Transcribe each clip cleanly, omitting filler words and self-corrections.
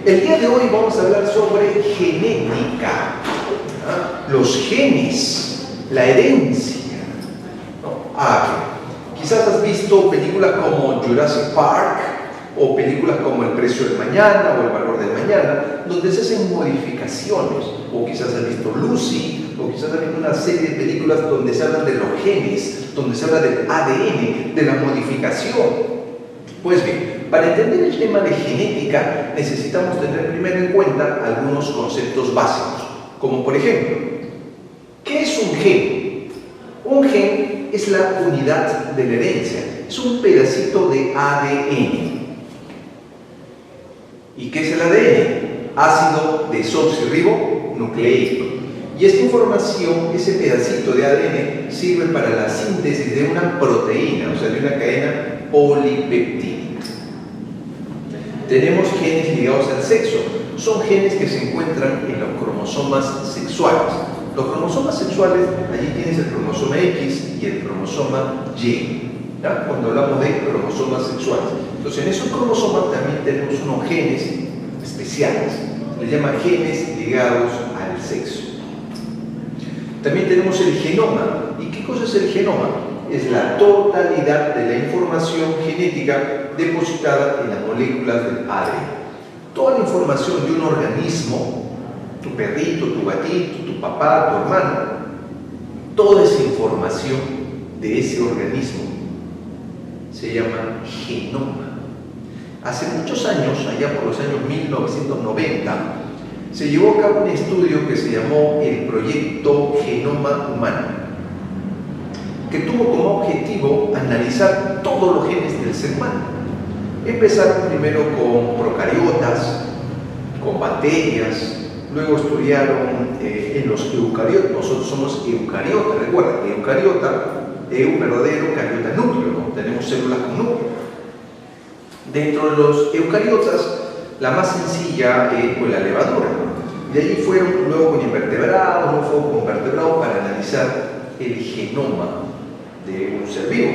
el día de hoy vamos a hablar sobre genética, ¿no? Los genes, la herencia, ¿no? Quizás has visto películas como Jurassic Park o películas como El precio del mañana o El valor del mañana, donde se hacen modificaciones, o quizás has visto Lucy, o quizás has visto una serie de películas donde se habla de los genes, donde se habla del ADN, de la modificación. Pues bien, para entender el tema de genética necesitamos tener primero en cuenta algunos conceptos básicos, como por ejemplo, ¿qué es un gen? Un gen es la unidad de la herencia, es un pedacito de ADN. ¿Y qué es el ADN? Ácido desoxirribonucleico. Y esta información, ese pedacito de ADN, sirve para la síntesis de una proteína, o sea, de una cadena polipeptídica. Tenemos genes ligados al sexo. Son genes que se encuentran en los cromosomas sexuales. Los cromosomas sexuales, allí tienes el cromosoma X y el cromosoma Y, ¿ya? Cuando hablamos de cromosomas sexuales. Entonces, en esos cromosomas también tenemos unos genes especiales. Les llaman genes ligados al sexo. También tenemos el genoma. ¿Y qué cosa es el genoma? Es la totalidad de la información genética depositada en las moléculas del ADN. Toda la información de un organismo, tu perrito, tu gatito, tu papá, tu hermano, toda esa información de ese organismo se llama genoma. Hace muchos años, allá por los años 1990, se llevó a cabo un estudio que se llamó el Proyecto Genoma Humano, que tuvo como objetivo analizar todos los genes del ser humano. Empezaron primero con procariotas, con bacterias, luego estudiaron en los eucariotas. Nosotros somos eucariotas, recuerda, eucariota, verdadero, cariota, núcleo, ¿no? Tenemos células con núcleo. Dentro de los eucariotas, la más sencilla fue la levadura. De allí fueron luego con invertebrados, luego fueron con vertebrados para analizar el genoma de un ser vivo.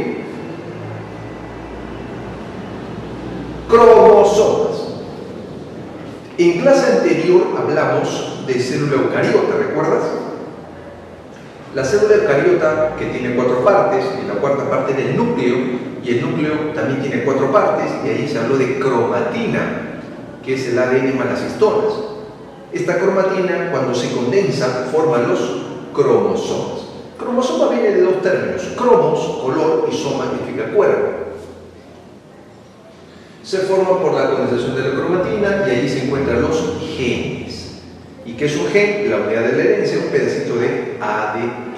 Cromosomas. En clase anterior hablamos de célula eucariota, ¿recuerdas? La célula eucariota, que tiene 4 partes, y la cuarta parte del núcleo, y el núcleo también tiene 4 partes, y ahí se habló de cromatina, que es el ADN más las histonas. Esta cromatina, cuando se condensa, forma los cromosomas. Cromosoma viene de 2 términos, cromos, color, y soma significa cuerpo. Se forma por la condensación de la cromatina y allí se encuentran los genes. ¿Y qué es un gen? La unidad de la herencia, un pedacito de ADN.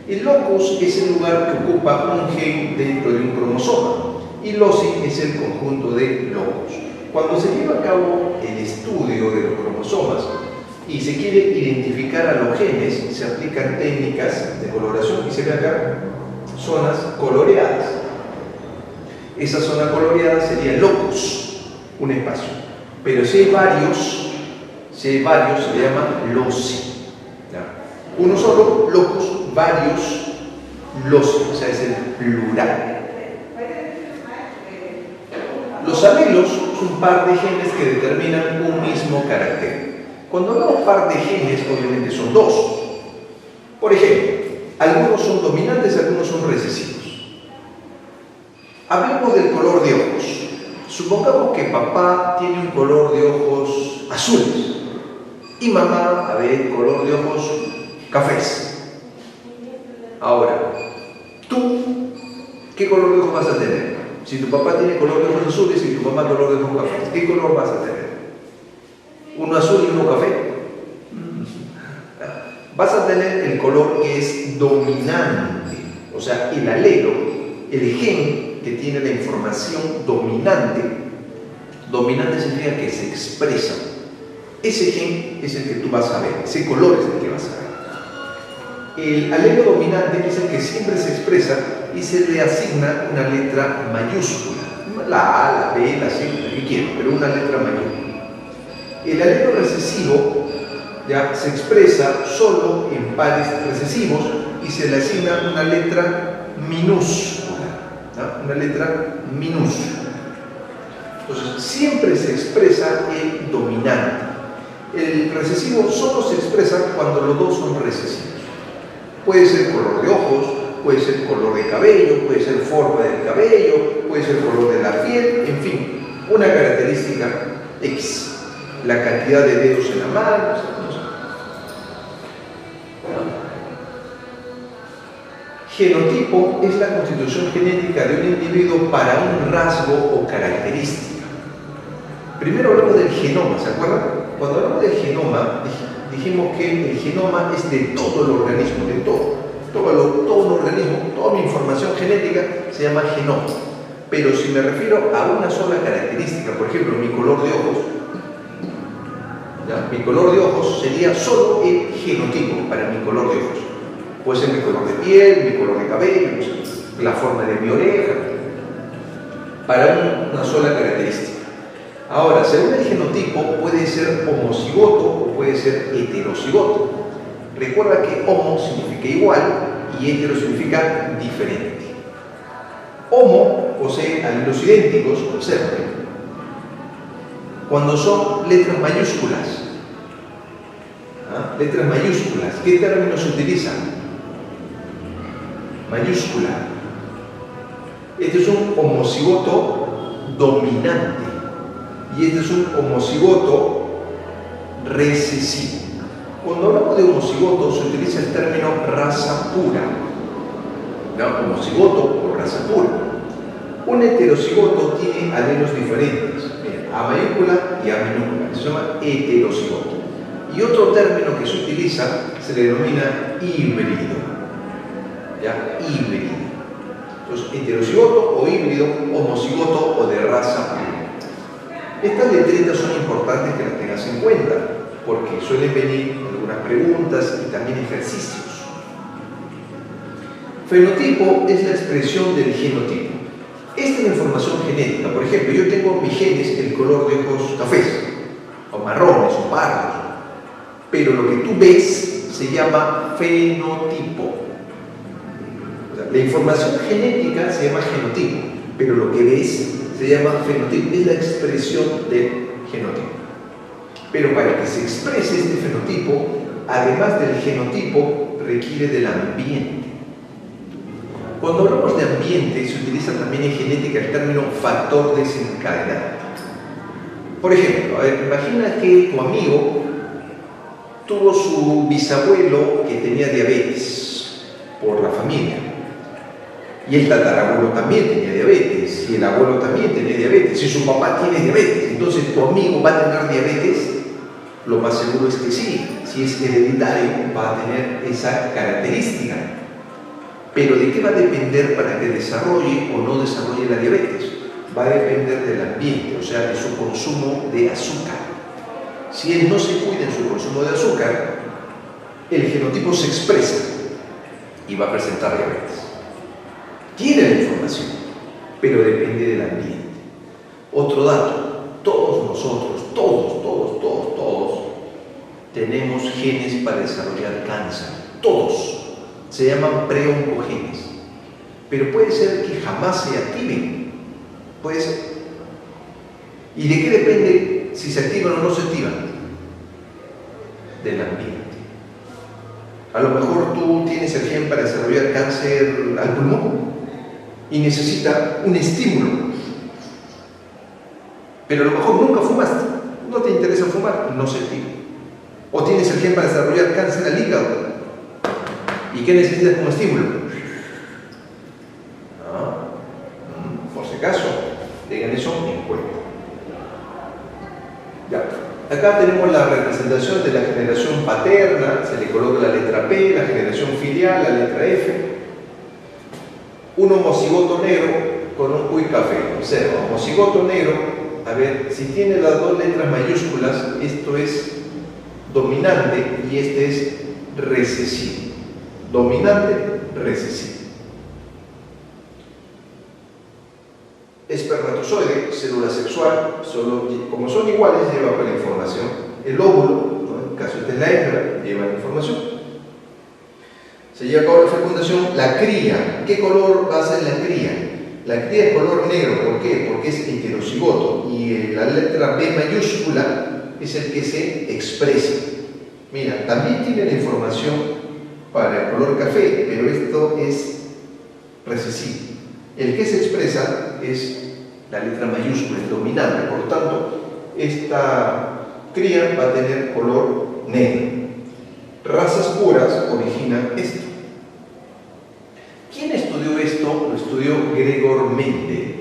El locus es el lugar que ocupa un gen dentro de un cromosoma y loci es el conjunto de locus. Cuando se lleva a cabo el estudio de los cromosomas y se quiere identificar a los genes, se aplican técnicas de coloración y se ve acá zonas coloreadas. Esa zona coloreada sería el locus, un espacio. Pero si hay varios, se le llama loci. ¿Ya? Uno solo, locus, varios, loci, o sea, es el plural. Los alelos son un par de genes que determinan un mismo carácter. Cuando hablamos par de genes, obviamente son 2. Por ejemplo, algunos son dominantes, algunos son recesivos. Hablemos del color de ojos. Supongamos que papá tiene un color de ojos azules y mamá, color de ojos cafés. Ahora, ¿tú qué color de ojos vas a tener? Si tu papá tiene color de ojos azules y tu mamá color de ojos cafés, ¿qué color vas a tener? ¿Uno azul y uno café? Vas a tener el color que es dominante, o sea, el alelo, el gen que tiene la información dominante. Dominante significa que se expresa. Ese gen es el que tú vas a ver, ese color es el que vas a ver. El alelo dominante es el que siempre se expresa y se le asigna una letra mayúscula. La A, la B, la C, la que quieran, pero una letra mayúscula. El alelo recesivo ya se expresa solo en pares recesivos y se le asigna una letra minúscula. Una letra minúscula. Entonces, siempre se expresa el dominante. El recesivo solo se expresa cuando los dos son recesivos. Puede ser color de ojos, puede ser color de cabello, puede ser forma del cabello, puede ser color de la piel, en fin, una característica X. La cantidad de dedos en la mano, no sé. Genotipo es la constitución genética de un individuo para un rasgo o característica. Primero hablamos del genoma, ¿se acuerdan? Cuando hablamos del genoma, dijimos que el genoma es de todo el organismo, de todo un organismo, toda mi información genética se llama genoma. Pero si me refiero a una sola característica, por ejemplo, mi color de ojos, ¿ya? Mi color de ojos sería solo el genotipo para mi color de ojos. Puede ser mi color de piel, mi color de cabello, no sé, la forma de mi oreja, para una sola característica. Ahora, según el genotipo, puede ser homocigoto o puede ser heterocigoto. Recuerda que homo significa igual y hetero significa diferente. Homo posee alelos idénticos, observen, cuando son letras mayúsculas. ¿Ah? Letras mayúsculas. ¿Qué términos se utilizan? Mayúscula. Este es un homocigoto dominante y este es un homocigoto recesivo. Cuando hablamos de homocigoto se utiliza el término raza pura. ¿No? Homocigoto o raza pura. Un heterocigoto tiene alelos diferentes, A mayúscula y A minúscula, se llama heterocigoto. Y otro término que se utiliza se le denomina híbrido. ¿Ya? Híbrido. Entonces, heterocigoto o híbrido, homocigoto o de raza pura. Estas letritas son importantes que las tengas en cuenta, porque suelen venir algunas preguntas y también ejercicios. Fenotipo es la expresión del genotipo. Esta es la información genética. Por ejemplo, yo tengo mis genes el color de ojos cafés, o marrones, o pardos. Pero lo que tú ves se llama fenotipo. O sea, la información genética se llama genotipo, pero lo que ves se llama fenotipo. Es la expresión del genotipo. Pero para que se exprese este fenotipo, además del genotipo, requiere del ambiente. Cuando hablamos de ambiente, se utiliza también en genética el término factor desencadenante. Por ejemplo, imagina que tu amigo tuvo su bisabuelo que tenía diabetes por la familia. Y el tatarabuelo también tenía diabetes, y el abuelo también tenía diabetes, y su papá tiene diabetes. Entonces, ¿tu amigo va a tener diabetes? Lo más seguro es que sí. Si es hereditario, va a tener esa característica. Pero ¿de qué va a depender para que desarrolle o no desarrolle la diabetes? Va a depender del ambiente, o sea, de su consumo de azúcar. Si él no se cuida en su consumo de azúcar, el genotipo se expresa y va a presentar diabetes. Tiene la información, pero depende del ambiente. Otro dato, todos nosotros, todos, tenemos genes para desarrollar cáncer. Todos. Se llaman preoncogenes. Pero puede ser que jamás se activen. Puede ser. ¿Y de qué depende si se activan o no se activan? Del ambiente. A lo mejor tú tienes el gen para desarrollar cáncer al pulmón y necesita un estímulo. Pero a lo mejor nunca fumaste, no te interesa fumar, no se activa. O tienes el gen para desarrollar cáncer al hígado. ¿Y qué necesitas como estímulo? Por si acaso, tengan eso en cuenta. Ya. Acá tenemos la representación de la generación paterna, se le coloca la letra P, la generación filial, la letra F. Un homocigoto negro con un cuy café. Observa, homocigoto negro, a ver, si tiene las dos letras mayúsculas, esto es dominante y este es recesivo. Dominante, recesivo. Espermatozoide, célula sexual, como son iguales, lleva la información. El óvulo, ¿no? En el caso de la hembra, lleva la información. Se lleva a cabo la fecundación. La cría, ¿qué color va a ser la cría? La cría es color negro, ¿por qué? Porque es heterocigoto y y la letra B mayúscula es el que se expresa. Mira, también tiene la información para el color café, pero esto es recesivo. El que se expresa es la letra mayúscula, es dominante, por lo tanto, esta cría va a tener color negro. Razas puras originan esto. ¿Quién estudió esto? Lo estudió Gregor Mendel.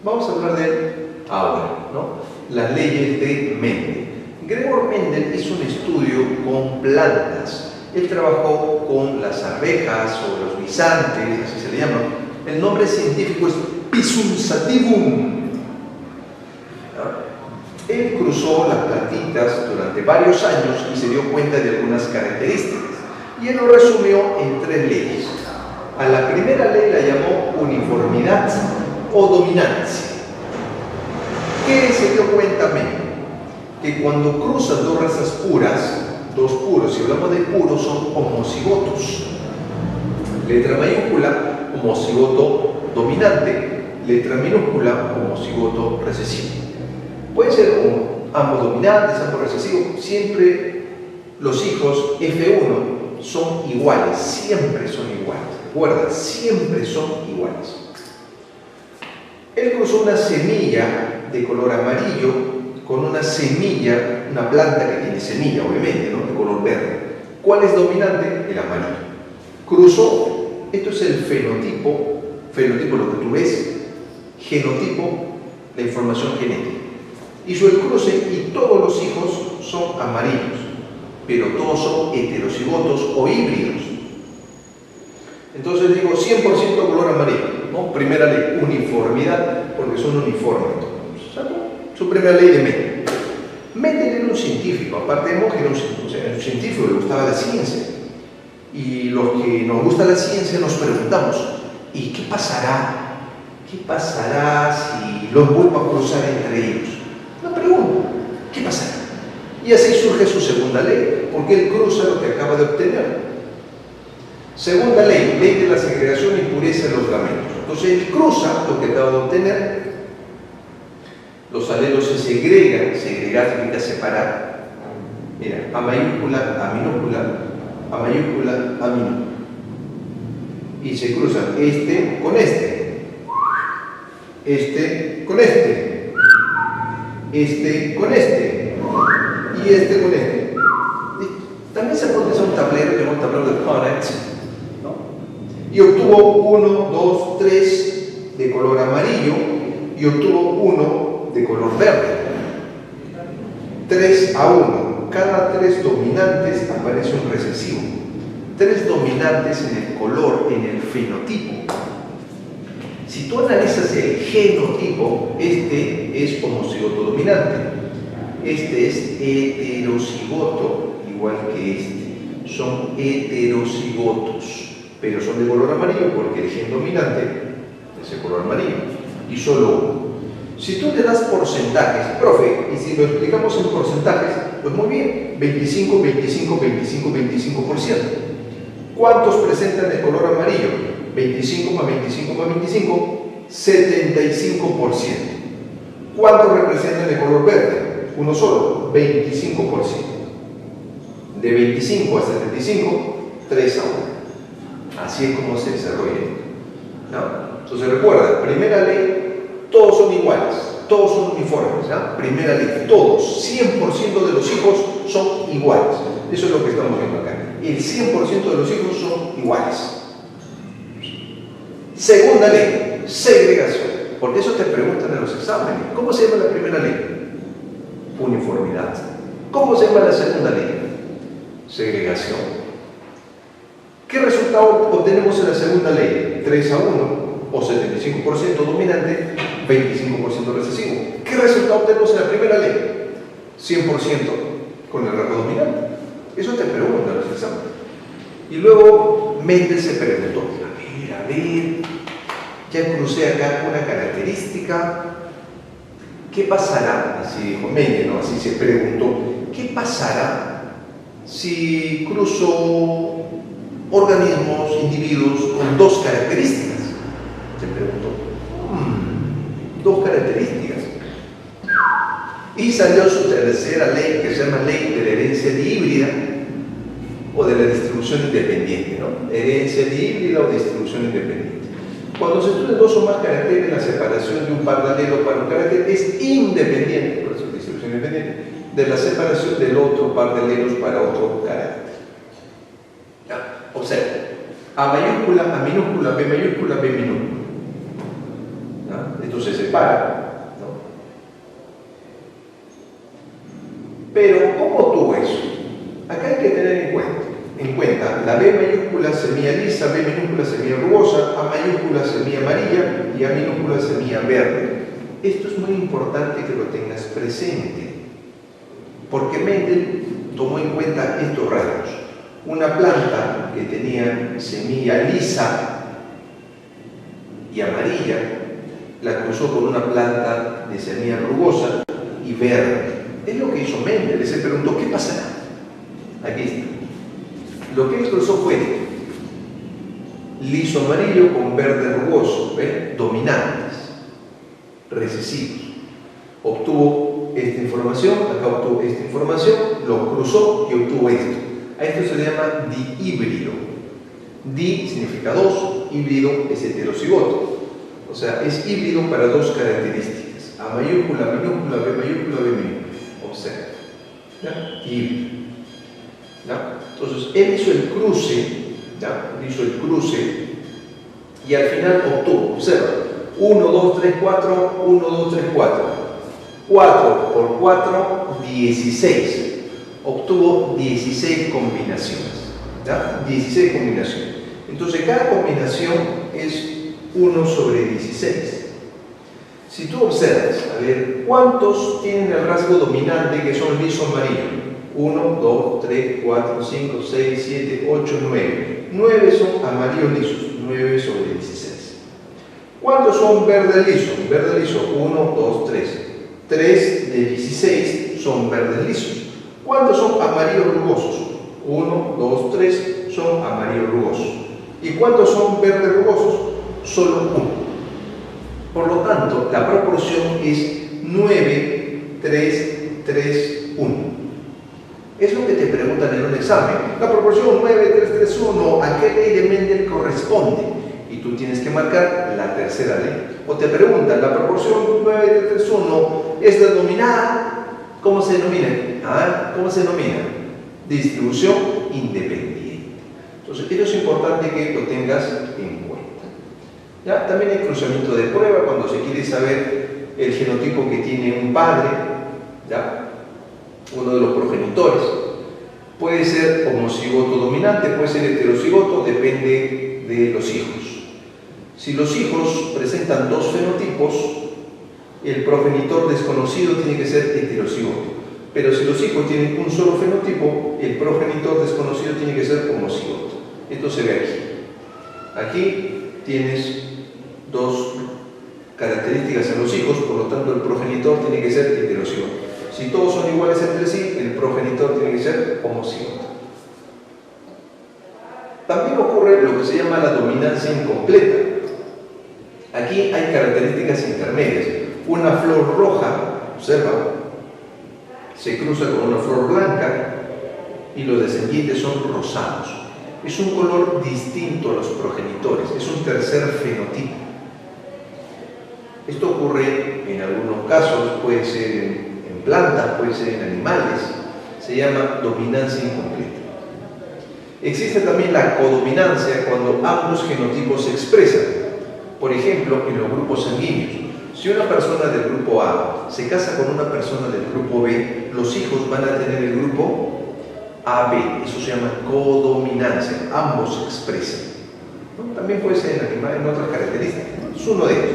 Vamos a hablar de él ahora, ¿no? Las leyes de Mendel. Gregor Mendel hizo un estudio con plantas. Él trabajó con las arvejas o los guisantes, así se le llama. El nombre científico es Pisum sativum. Él cruzó las plantitas durante varios años y se dio cuenta de algunas características. Y él lo resumió en 3 leyes. A la primera ley la llamó uniformidad o dominancia. ¿Qué se dio cuenta Mendel? Que cuando cruzan 2 razas puras, 2 puros, si hablamos de puros, son homocigotos. Letra mayúscula, homocigoto dominante. Letra minúscula, homocigoto recesivo. Pueden ser ambos dominantes, ambos recesivos. Siempre los hijos F1 son iguales, siempre son iguales. Recuerda, siempre son iguales. Él cruzó una semilla de color amarillo con una semilla, una planta que tiene semilla, obviamente, ¿no? De color verde. ¿Cuál es dominante? El amarillo. Cruzó, esto es el fenotipo lo que tú ves, genotipo, la información genética. Hizo el cruce y todos los hijos son amarillos, pero todos son heterocigotos o híbridos. Entonces digo 100% color amarillo, ¿no? Primera ley, uniformidad, porque son uniformes. Su primera ley de Mendel. Mendel era un científico, aparte de monje, era un científico, le gustaba la ciencia. Y los que nos gusta la ciencia nos preguntamos, ¿y qué pasará? ¿Qué pasará si los vuelvo a cruzar entre ellos? Una pregunta, ¿qué pasará? Y así surge su segunda ley, porque él cruza lo que acaba de obtener. Segunda ley, ley de la segregación y pureza de los gametos. Entonces él cruza lo que acaba de obtener, los alelos se segregan, segregar significa separar. Mira, A mayúscula, A minúscula, A mayúscula, A minúscula. Y se cruzan este con este, este con este, este con este, y este con este. También se puede usar un tablero, llamado tablero de Punnett, ¿no? Y obtuvo 1, 2, 3 de color amarillo y obtuvo 1 de color verde. 3 a 1. Cada 3 dominantes aparece un recesivo. 3 dominantes en el color, en el fenotipo. Si tú analizas el genotipo, este es homocigoto dominante. Este es heterocigoto, igual que este. Son heterocigotos, pero son de color amarillo porque el gen dominante es de color amarillo. Y solo uno. Si tú le das porcentajes, profe, y si lo explicamos en porcentajes, pues muy bien, 25, 25, 25, 25%. ¿Cuántos presentan el color amarillo? 25 más 25 más 25, 75%. ¿Cuántos representan el color verde? Uno solo, 25%. De 25 a 75, 3 a 1. Así es como se desarrolla. ¿No? Entonces recuerda, primera ley, todos son iguales, todos son uniformes. ¿No? Primera ley, todos, 100% de los hijos son iguales. Eso es lo que estamos viendo acá. El 100% de los hijos son iguales. Segunda ley, segregación. Porque eso te preguntan en los exámenes. ¿Cómo se llama la primera ley? Uniformidad. ¿Cómo se llama la segunda ley? Segregación. ¿Qué resultado obtenemos en la segunda ley? 3 a 1 o 75% dominante, 25% recesivo. ¿Qué resultado obtenemos en la primera ley? 100% con el rasgo dominante. Eso te preguntan en los exámenes. Y luego Mendel se preguntó, a ver, ya crucé acá una característica. ¿Qué pasará? Así dijo Mendel, ¿no? Así se preguntó. ¿Qué pasará si cruzo organismos, individuos con 2 características? Se preguntó. 2 características. Y salió su tercera ley, que se llama ley de la herencia híbrida o de la distribución independiente, ¿no? Herencia híbrida o distribución independiente. Cuando se estudian dos o más caracteres, la separación de un par de alelos para un carácter es independiente, por eso distribución independiente, de la separación del otro par de alelos para otro carácter. ¿Ya? O sea, A mayúscula, A minúscula, B mayúscula, B minúscula. ¿Ya? Esto se separa, ¿no? Pero, ¿cómo obtuvo eso? Acá hay que tener en cuenta la B mayúscula semilla lisa, B minúscula semilla rugosa, A mayúscula semilla amarilla y A minúscula semilla verde. Esto es muy importante que lo tengas presente, porque Mendel tomó en cuenta estos rasgos. Una planta que tenía semilla lisa y amarilla, la cruzó con una planta de semilla rugosa y verde. Es lo que hizo Mendel. Él se preguntó, ¿qué pasará? Aquí está. Lo que él cruzó fue liso amarillo con verde rugoso, ¿ven? Dominantes, recesivos. Obtuvo esta información, acá obtuvo esta información, lo cruzó y obtuvo esto. A esto se le llama dihíbrido. Di significa dos, híbrido es heterocigoto. O sea, es híbrido para dos características. A mayúscula, minúscula, B mayúscula, B minúscula. Observa. ¿Ya? Híbrido. ¿Ya? Entonces, él hizo el cruce, ¿ya? Hizo el cruce y al final obtuvo, observa, 1, 2, 3, 4, 1, 2, 3, 4. 4 por 4, 16. Obtuvo 16 combinaciones. ¿Ya? 16 combinaciones. Entonces, cada combinación es 1 sobre 16. Si tú observas, a ver, ¿cuántos tienen el rasgo dominante que son liso amarillo? 1, 2, 3, 4, 5, 6, 7, 8, 9. 9 son amarillos lisos, 9 sobre 16. ¿Cuántos son verde liso? Verde liso, 1, 2, 3. 3 de 16 son verdes lisos. ¿Cuántos son amarillos rugosos? 1, 2, 3 son amarillos rugosos. ¿Y cuántos son verdes rugosos? Solo 1. Por lo tanto, la proporción es 9, 3, 3, 1. Es lo que te preguntan en un examen. La proporción 9, 3, 3, 1, ¿a qué ley de Mendel corresponde? Y tú tienes que marcar la tercera ley. O te preguntan, la proporción 9, 3, 3, 1 es denominada. ¿Cómo se denomina? ¿Cómo se denomina? Distribución independiente. Entonces, eso es importante que lo tengas en cuenta. ¿Ya? También hay cruzamiento de prueba cuando se quiere saber el genotipo que tiene un padre, ¿ya? Uno de los progenitores. Puede ser homocigoto dominante, puede ser heterocigoto, depende de los hijos. Si los hijos presentan dos fenotipos, el progenitor desconocido tiene que ser heterocigoto. Pero si los hijos tienen un solo fenotipo, el progenitor desconocido tiene que ser homocigoto. Esto se ve aquí. Aquí tienes dos características en los hijos, por lo tanto el progenitor tiene que ser heterocigoto. Si todos son iguales entre sí, el progenitor tiene que ser homocigoto. También ocurre lo que se llama la dominancia incompleta. Aquí hay características intermedias. Una flor roja, observa, se cruza con una flor blanca y los descendientes son rosados. Es un color distinto a los progenitores, es un tercer fenotipo. Esto ocurre en algunos casos, puede ser en plantas, puede ser en animales, se llama dominancia incompleta. Existe también la codominancia cuando ambos genotipos se expresan, por ejemplo, en los grupos sanguíneos. Si una persona del grupo A se casa con una persona del grupo B, los hijos van a tener el grupo AB, eso se llama codominancia, ambos se expresan. ¿No? También puede ser en animales, en otras características, ¿no? Es uno de ellos.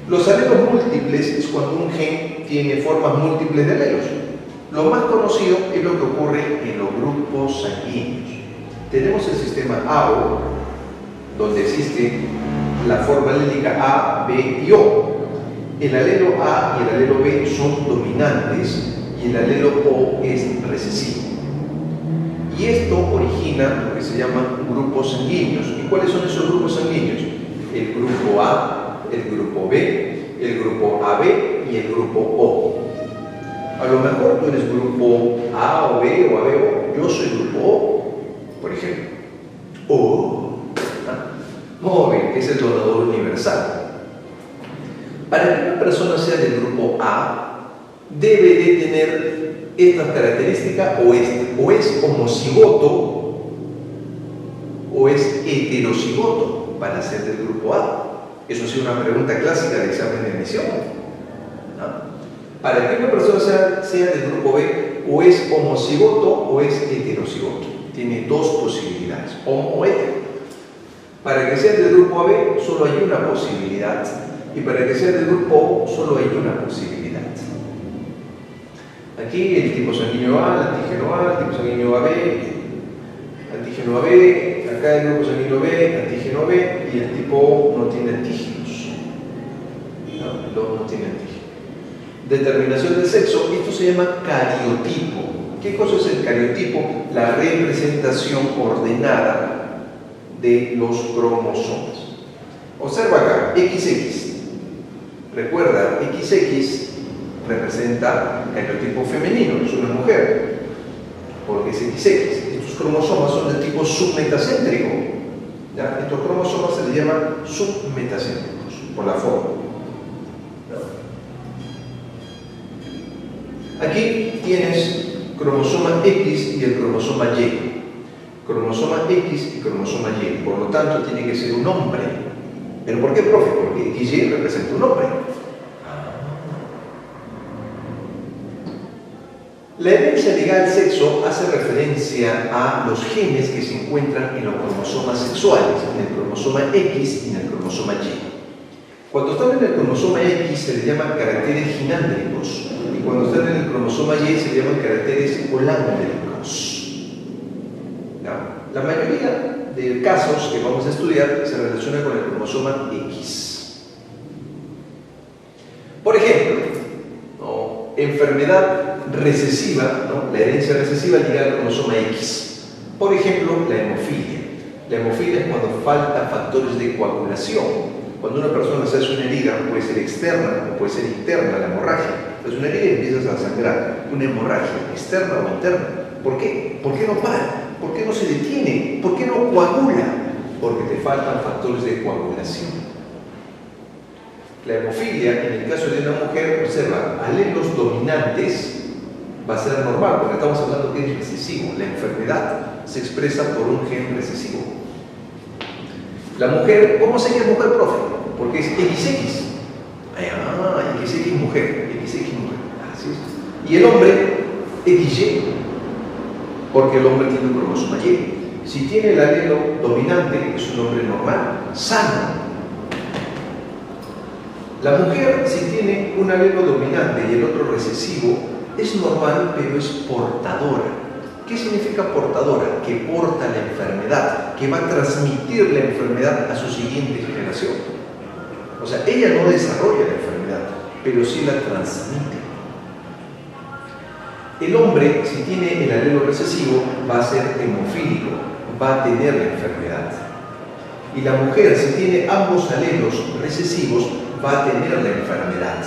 Los alelos múltiples es cuando un gen tiene formas múltiples de alelos. Lo más conocido es lo que ocurre en los grupos sanguíneos. Tenemos el sistema AO, donde existe la forma alélica A, B y O. El alelo A y el alelo B son dominantes y el alelo O es recesivo. Y esto origina lo que se llaman grupos sanguíneos. ¿Y cuáles son esos grupos sanguíneos? El grupo A, el grupo B, el grupo AB y el grupo O. A lo mejor tú eres grupo A o B o AB, yo soy grupo O, por ejemplo. O, muy bien, que es el donador universal. Para que una persona sea del grupo A, debe de tener esta característica o esta. O es homocigoto o es heterocigoto para ser del grupo A. Eso ha sido una pregunta clásica de examen de admisión. Para que una persona sea del grupo B, o es homocigoto o es heterocigoto. Tiene dos posibilidades, homo o hetero. Para que sea del grupo AB, solo hay una posibilidad. Y para que sea del grupo O, solo hay una posibilidad. Aquí el tipo sanguíneo A, el antígeno A, el tipo sanguíneo AB, antígeno AB, acá el grupo sanguíneo B, antígeno B, y el tipo O no tiene antígenos. No tiene antígenos. Determinación del sexo, esto se llama cariotipo. ¿Qué cosa es el cariotipo? La representación ordenada de los cromosomas. Observa acá, XX. Recuerda, XX representa cariotipo femenino, es una mujer, porque es XX. Estos cromosomas son de tipo submetacéntrico. ¿Ya? Estos cromosomas se les llaman submetacéntricos, por la forma. Aquí tienes cromosoma X y el cromosoma Y. Cromosoma X y cromosoma Y. Por lo tanto, tiene que ser un hombre. ¿Pero por qué, profe? Porque XY representa un hombre. La herencia ligada al sexo hace referencia a los genes que se encuentran en los cromosomas sexuales, en el cromosoma X y en el cromosoma Y. Cuando están en el cromosoma X se les llaman caracteres ginándricos y cuando están en el cromosoma Y se les llaman caracteres holándricos. La mayoría de casos que vamos a estudiar se relacionan con el cromosoma X. Por ejemplo, enfermedad recesiva, la herencia recesiva ligada al cromosoma X. Por ejemplo, la hemofilia. La hemofilia es cuando faltan factores de coagulación. Cuando una persona se hace una herida, puede ser externa o puede ser interna, la hemorragia. Entonces una herida y empiezas a sangrar, una hemorragia externa o interna. ¿Por qué? ¿Por qué no para? ¿Por qué no se detiene? ¿Por qué no coagula? Porque te faltan factores de coagulación. La hemofilia, en el caso de una mujer, observa, alelos dominantes va a ser normal, porque estamos hablando que es recesivo. La enfermedad se expresa por un gen recesivo. La mujer, ¿cómo sé que es mujer, profe? Porque es XX. XX mujer, XX mujer. Así es. Y el hombre, XY, porque el hombre tiene un cromosoma Y. Si tiene el alelo dominante, es un hombre normal, sano. La mujer, si tiene un alelo dominante y el otro recesivo, es normal, pero es portadora. ¿Qué significa portadora? Que porta la enfermedad, que va a transmitir la enfermedad a su siguiente generación. O sea, ella no desarrolla la enfermedad, pero sí la transmite. El hombre, si tiene el alelo recesivo, va a ser hemofílico, va a tener la enfermedad. Y la mujer, si tiene ambos alelos recesivos, va a tener la enfermedad.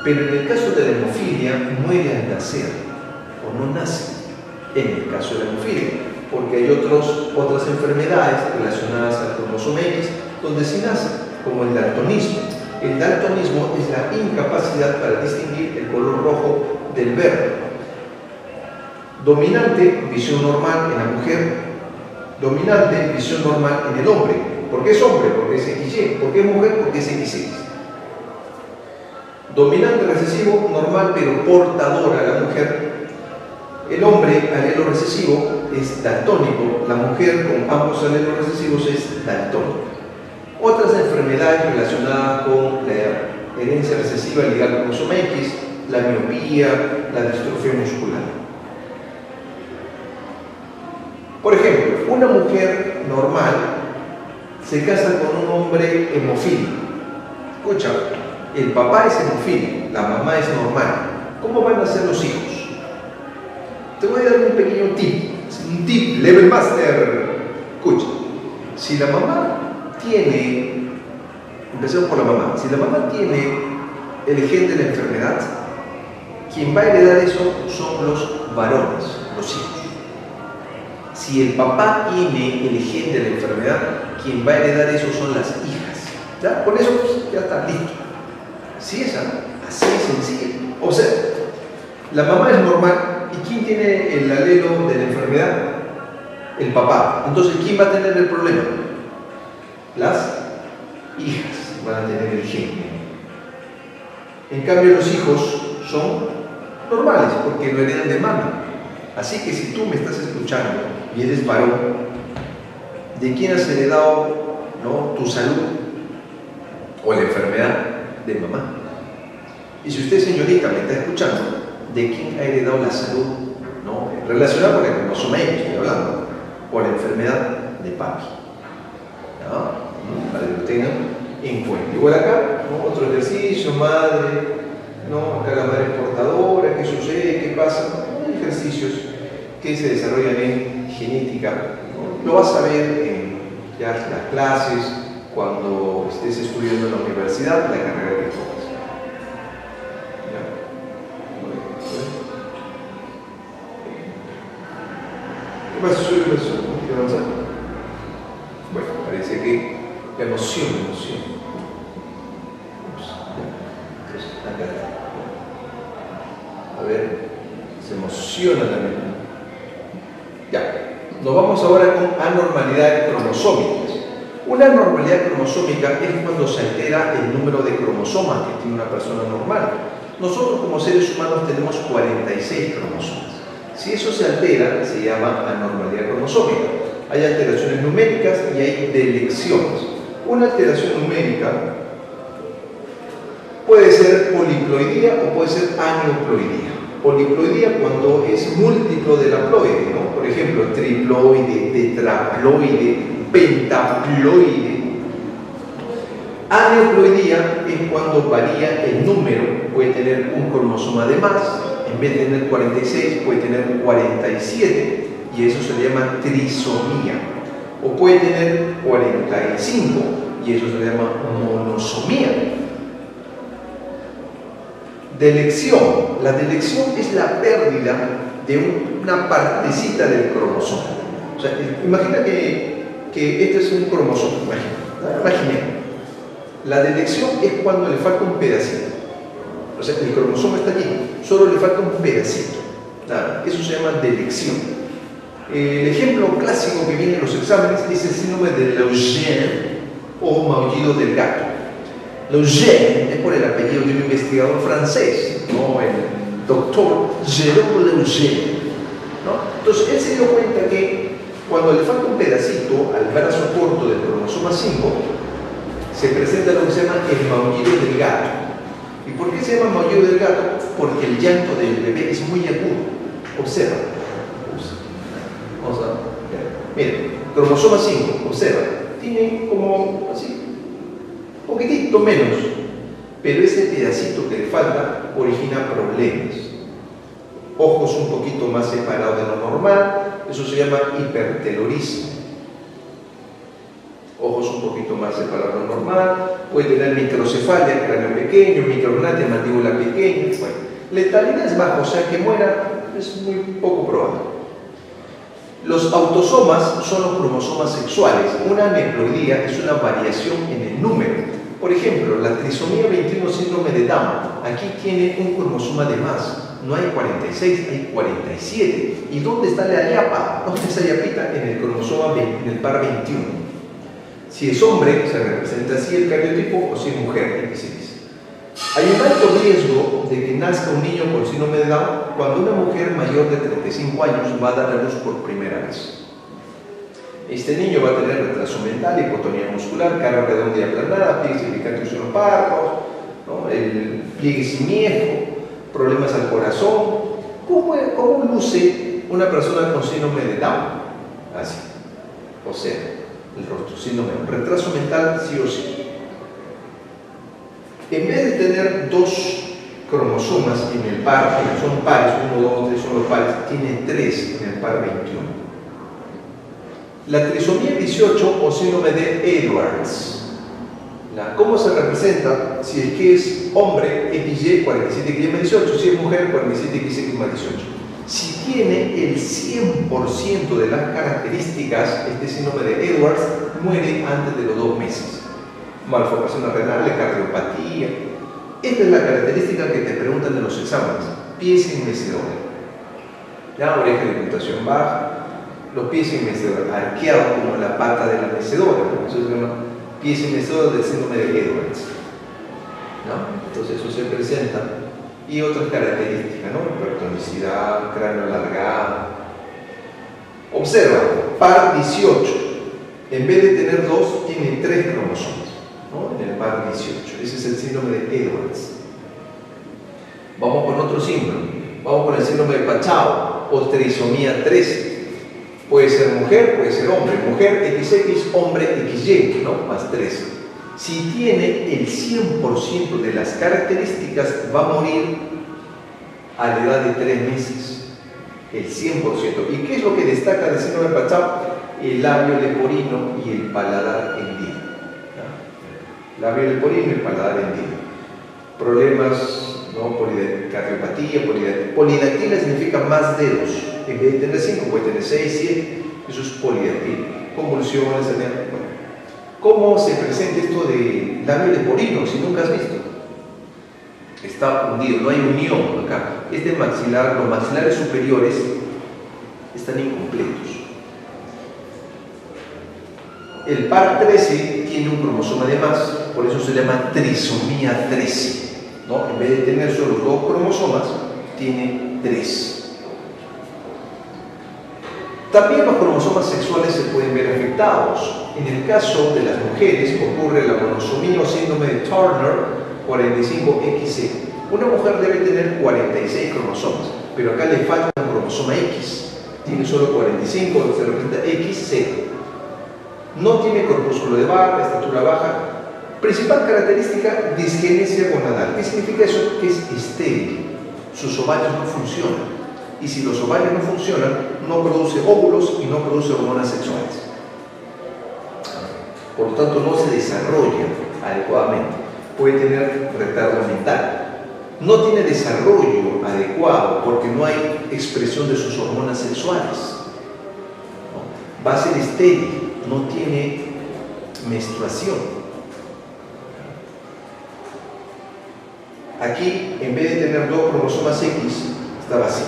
Pero en el caso de la hemofilia, muere al nacer o no nace. En el caso de la hemofilia, porque hay otras enfermedades relacionadas al cromosoma X donde sí nace, como el daltonismo. El daltonismo es la incapacidad para distinguir el color rojo del verde. Dominante, visión normal en la mujer. Dominante, visión normal en el hombre. ¿Por qué es hombre? Porque es XY. ¿Por qué es mujer? Porque es XX. Dominante recesivo, normal, pero portadora la mujer. El hombre, alelo recesivo, es daltónico. La mujer, con ambos alelos recesivos, es daltónica. Otras enfermedades relacionadas con la herencia recesiva ligada al cromosoma X, la miopía, la distrofia muscular. Por ejemplo, una mujer normal se casa con un hombre hemofílico. Escucha, el papá es hemofílico, la mamá es normal. ¿Cómo van a ser los hijos? Te voy a dar un pequeño tip, un tip, level master. Escucha, si la mamá tiene, empecemos por la mamá, si la mamá tiene el gen de la enfermedad, quien va a heredar eso son los varones, los hijos. Si el papá tiene el gen de la enfermedad, quien va a heredar eso son las hijas. ¿Ya? Con eso pues, ya está listo. ¿Sí es así de sencillo? O sea, la mamá es normal, ¿y quién tiene el alelo de la enfermedad? El papá. Entonces, ¿quién va a tener el problema? Las hijas van a tener el gen. En cambio, los hijos son normales porque lo heredan de mami. Así que si tú me estás escuchando y eres varón, ¿de quién has heredado, ¿no?, tu salud o la enfermedad? De mamá. Y si usted, señorita, me está escuchando, ¿de quién ha heredado la salud, ¿no?, relacionada con el cromosoma X, estoy hablando, o la enfermedad? De papi. ¿No? Para que lo tengan en cuenta. Igual acá, ¿no?, otro ejercicio, madre, ¿no?, acá la madre portadora, ¿qué sucede? ¿Qué pasa? Hay ejercicios que se desarrollan en genética, ¿no? Lo vas a ver en ya las clases, cuando estés estudiando en la universidad, la carrera que tomas. ¿Qué pasa? ¿Qué avanzar? Bueno, parece que la emoción. A ver, se emociona también. Ya, nos vamos ahora con anormalidades cromosómicas. Una anormalidad cromosómica es cuando se altera el número de cromosomas que tiene una persona normal. Nosotros como seres humanos tenemos 46 cromosomas. Si eso se altera, se llama anormalidad cromosómica. Hay alteraciones numéricas y hay delecciones. Una alteración numérica puede ser poliploidía o puede ser aneuploidía. Poliploidía cuando es múltiplo del haploide, ¿no? Por ejemplo, triploide, tetraploide, pentaploide. Aneuploidía es cuando varía el número. Puede tener un cromosoma de más, en vez de tener 46 puede tener 47, y eso se le llama trisomía. O puede tener 45 y eso se le llama monosomía. Delección. La delección es la pérdida de una partecita del cromosoma. O sea, imagina que este es un cromosoma. Imagina. La delección es cuando le falta un pedacito. O sea, el cromosoma está allí, solo le falta un pedacito. Eso se llama delección. El ejemplo clásico que viene en los exámenes es el síndrome de Lejeune o maullido del gato. Lejeune es por el apellido de un investigador francés, ¿no?, el doctor Jérôme Lejeune, ¿no? Entonces él se dio cuenta que cuando le falta un pedacito al brazo corto del cromosoma 5, se presenta lo que se llama el maullido del gato. ¿Y por qué se llama maullido del gato? Porque el llanto del bebé es muy agudo. Observa. Vamos a ver. Miren, cromosoma 5, observa. Tiene como así, un poquitito menos. Pero ese pedacito que le falta origina problemas. Ojos un poquito más separados de lo normal. Eso se llama hipertelorismo. Ojos un poquito más separados de lo normal, puede tener microcefalia, cráneo pequeño, micrognatia, mandíbula pequeña. Bueno, letalidad es baja, o sea que muera es muy poco probable. Los autosomas son los cromosomas sexuales. Una aneuploidía es una variación en el número. Por ejemplo, la trisomía 21 síndrome de Down, aquí tiene un cromosoma de más. No hay 46, hay 47. ¿Y dónde está la yapa? ¿Dónde está la yapita? En el cromosoma 20, en el par 21. Si es hombre, se representa así el cariotipo, o si es mujer, XX. Hay un alto riesgo de que nazca un niño con síndrome de Down cuando una mujer mayor de 35 años va a dar a luz por primera vez. Este niño va a tener retraso mental, hipotonía muscular, cara redonda y aplanada, pliegues significantes en los párpados, ¿no?, el pliegue siniestro, problemas al corazón. ¿Cómo luce una persona con síndrome de Down? Así. O sea, el rostro, síndrome, retraso mental sí o sí. En vez de tener dos cromosomas en el par, que son pares, 1, 2, 3 son los pares, tiene 3 en el par 21. La trisomía 18 o síndrome de Edwards ¿Cómo se representa? Si es que es hombre, XY, 47XY más 18, si es mujer, 47XX más 18. Si tiene el 100% de las características, este síndrome de Edwards muere antes de los 2 meses. Malformaciones renales, cardiopatía. Esta es la característica que te preguntan en los exámenes. Pies sin mecedora. La oreja de puntuación baja, los pies sin mecedora, arqueados como la pata de la mecedora. Eso se llama pies sin mecedora del síndrome de Edwards. ¿No? Entonces eso se presenta. Y otras características, ¿no? Hipertonicidad, cráneo alargado. Observa, par 18. En vez de tener 2, tiene 3 cromosomas, ¿no? En el par 18. Ese es el síndrome de Edwards. Vamos con otro síndrome. Vamos con el síndrome de Pachau o trisomía 13. Puede ser mujer, puede ser hombre. Mujer XX, hombre XY, ¿no? Más 13. Si tiene el 100% de las características, va a morir a la edad de 3 meses. El 100%. ¿Y qué es lo que destaca del síndrome de Pachau? El labio leporino y el paladar hendido. ¿No? Labio leporino y el paladar hendido. Problemas, ¿no? Cardiopatía, polidactilia significa más dedos. En vez de tener 5, puede tener 6, 7. Eso es polidactilia. Convulsiones, bueno. ¿Cómo se presenta esto de labio leporino si nunca has visto? Está hundido, no hay unión acá. Este maxilar, los maxilares superiores están incompletos. El par 13 tiene un cromosoma de más, por eso se llama trisomía 13. ¿No? En vez de tener solo 2 cromosomas, tiene 3. También los cromosomas sexuales se pueden ver afectados. En el caso de las mujeres ocurre la monosomía o síndrome de Turner 45XC. Una mujer debe tener 46 cromosomas, pero acá le falta un cromosoma X. Tiene solo 45, se representa XC. No tiene corpúsculo de barra, estatura baja. Principal característica, disgenesia gonadal. ¿Qué significa eso? Que es estéril. Sus ovarios no funcionan. Y si los ovarios no funcionan, no produce óvulos y no produce hormonas sexuales. Por lo tanto, no se desarrolla adecuadamente. Puede tener retardo mental. No tiene desarrollo adecuado porque no hay expresión de sus hormonas sexuales. Va a ser estéril, no tiene menstruación. Aquí, en vez de tener 2 cromosomas X, está vacío.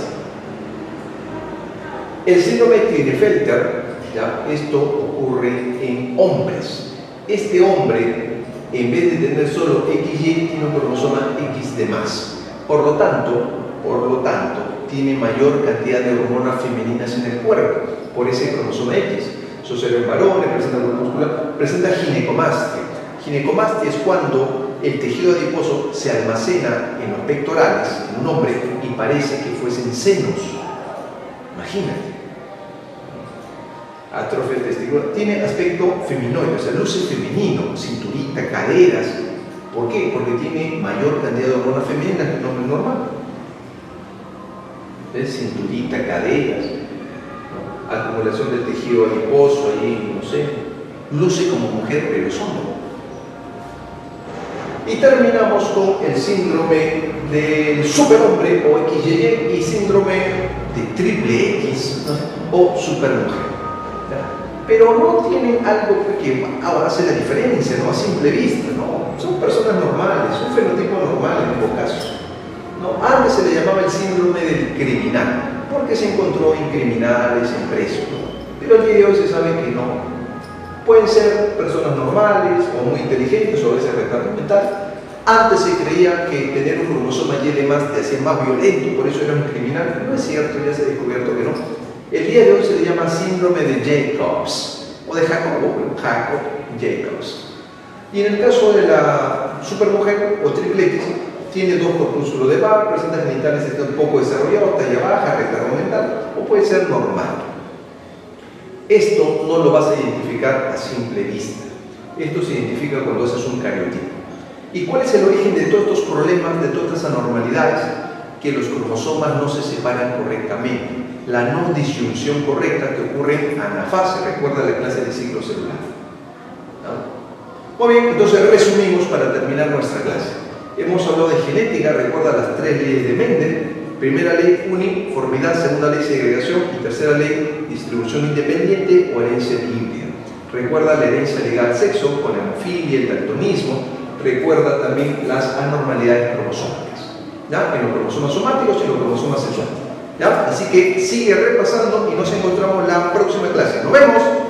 El síndrome de Klinefelter, ¿ya? Esto ocurre en hombres. Este hombre, en vez de tener solo XY, tiene un cromosoma X de más. Por lo tanto, tiene mayor cantidad de hormonas femeninas en el cuerpo, por ese cromosoma X. Sucede en varones, presenta dolor muscular, presenta ginecomastia. Ginecomastia es cuando el tejido adiposo se almacena en los pectorales, en un hombre, y parece que fuesen senos. Imagínate. Atrofia testicular. Tiene aspecto feminoide, o sea, luce femenino, cinturita, caderas. ¿Por qué? Porque tiene mayor cantidad de hormonas femeninas que un hombre normal. ¿Ves? Cinturita, caderas, ¿no? Acumulación del tejido adiposo, ahí, no sé. Luce como mujer, pero es hombre. Y terminamos con el síndrome del superhombre o XY y síndrome de triple X, ¿no? O supermujer. Pero no tienen algo que hace la diferencia, ¿no? A simple vista, ¿no? Son personas normales, un fenotipo normal en ambos casos, ¿no? Antes se le llamaba el síndrome del criminal, porque se encontró en criminales, en presos, ¿no? Pero el día de hoy se sabe que no. Pueden ser personas normales o muy inteligentes o a veces retardo mental. Antes se creía que tener un cromosoma Y de más te hacía más violento, por eso era un criminal. No es cierto, ya se ha descubierto que no. El día de hoy se le llama síndrome de Jacobs o de Jacob-Jacobs. Y en el caso de la supermujer o triple X, tiene 2 corpúsculos de Barr, presenta genitales un poco desarrollados, talla baja, retardo mental, o puede ser normal. Esto no lo vas a identificar a simple vista. Esto se identifica cuando haces un cariotipo. ¿Y cuál es el origen de todos estos problemas, de todas estas anormalidades? Que los cromosomas no se separan correctamente. La no disyunción correcta que ocurre en anafase, recuerda la clase de ciclo celular, ¿no? Muy bien, entonces resumimos para terminar nuestra clase. Hemos hablado de genética, recuerda las 3 leyes de Mendel. Primera ley, uniformidad; segunda ley, segregación; y tercera ley, distribución independiente o herencia híbrida. Recuerda la herencia ligada al sexo, con la hemofilia, el daltonismo. Recuerda también las anormalidades cromosómicas, ¿ya? En los cromosomas somáticos y los cromosomas sexuales, ¿ya? Así que sigue repasando y nos encontramos la próxima clase. ¡Nos vemos!